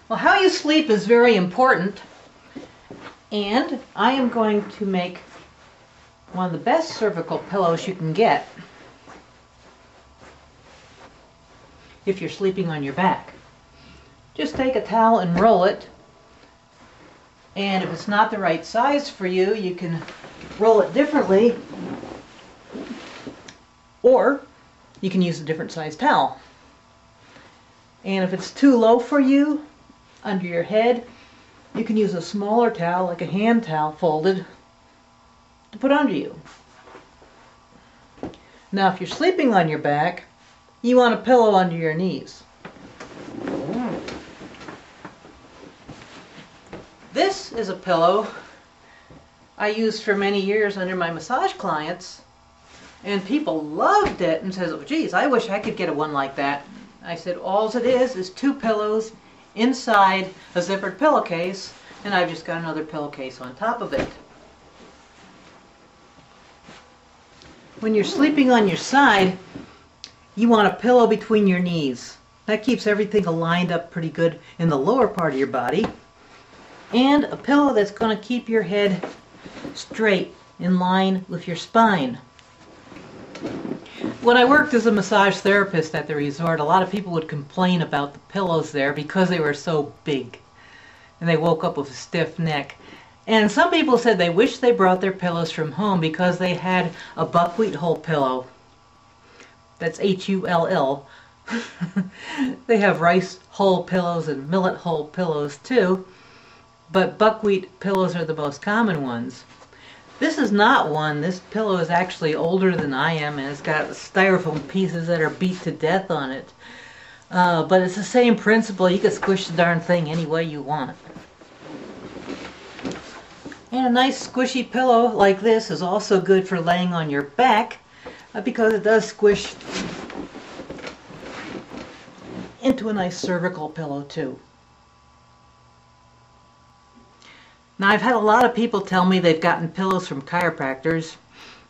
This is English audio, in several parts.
Well, how you sleep is very important, and I am going to make one of the best cervical pillows you can get if you're sleeping on your back. Just take a towel and roll it, and if it's not the right size for you, you can roll it differently, or you can use a different size towel. And if it's too low for you under your head, you can use a smaller towel, like a hand towel folded, to put under you. Now if you're sleeping on your back, you want a pillow under your knees. This is a pillow I used for many years under my massage clients, and people loved it and says, oh geez, I wish I could get one like that. I said, all it is 2 pillows inside a zippered pillowcase, and I've just got another pillowcase on top of it. When you're sleeping on your side, you want a pillow between your knees. That keeps everything aligned up pretty good in the lower part of your body. And a pillow that's going to keep your head straight in line with your spine. When I worked as a massage therapist at the resort, a lot of people would complain about the pillows there because they were so big and they woke up with a stiff neck. And some people said they wished they brought their pillows from home because they had a buckwheat hull pillow. That's H-U-L-L. They have rice hull pillows and millet hull pillows too, but buckwheat pillows are the most common ones. This is not one. This pillow is actually older than I am, and it's got styrofoam pieces that are beat to death on it. But it's the same principle. You can squish the darn thing any way you want. And a nice squishy pillow like this is also good for laying on your back because it does squish into a nice cervical pillow too. Now, I've had a lot of people tell me they've gotten pillows from chiropractors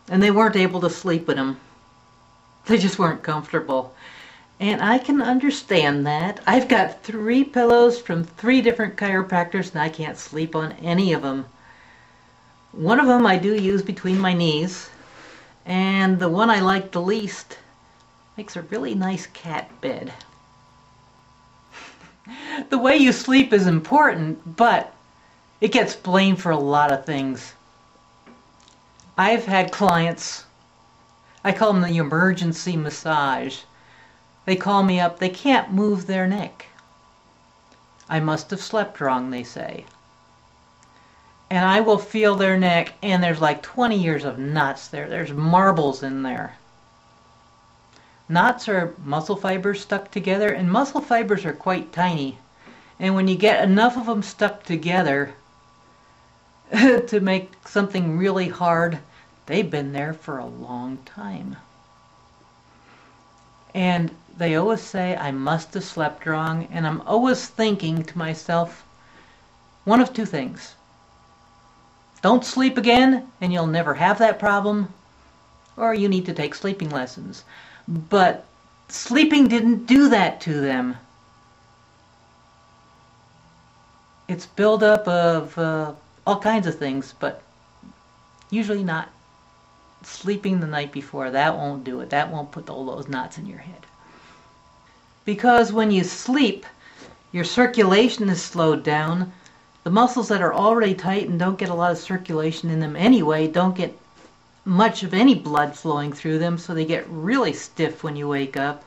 and they weren't able to sleep in them. They just weren't comfortable. And I can understand that. I've got 3 pillows from 3 different chiropractors and I can't sleep on any of them. One of them I do use between my knees, and the one I like the least makes a really nice cat bed. The way you sleep is important, but it gets blamed for a lot of things. I've had clients, I call them the emergency massage. They call me up, they can't move their neck. I must have slept wrong, they say. And I will feel their neck, and there's like 20 years of knots there. There's marbles in there. Knots are muscle fibers stuck together, and muscle fibers are quite tiny. And when you get enough of them stuck together to make something really hard, they've been there for a long time. And they always say, I must have slept wrong, and I'm always thinking to myself, one of 2 things. Don't sleep again, and you'll never have that problem, or you need to take sleeping lessons. But sleeping didn't do that to them. It's buildup of all kinds of things, but usually not sleeping the night before. That won't do it. That won't put all those knots in your head. Because when you sleep, your circulation is slowed down. The muscles that are already tight and don't get a lot of circulation in them anyway don't get much of any blood flowing through them, so they get really stiff when you wake up.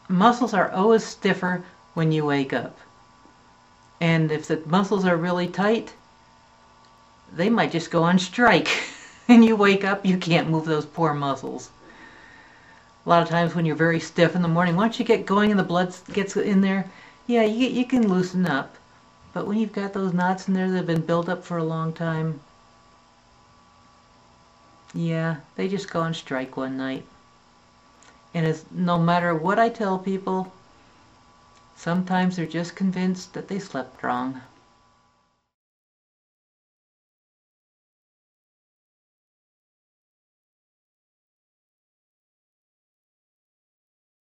Muscles are always stiffer when you wake up. And if the muscles are really tight, they might just go on strike. And you wake up, you can't move those poor muscles. A lot of times when you're very stiff in the morning, once you get going and the blood gets in there, yeah, you can loosen up. But when you've got those knots in there that have been built up for a long time, yeah, they just go on strike one night. And it's, no matter what I tell people, sometimes they're just convinced that they slept wrong.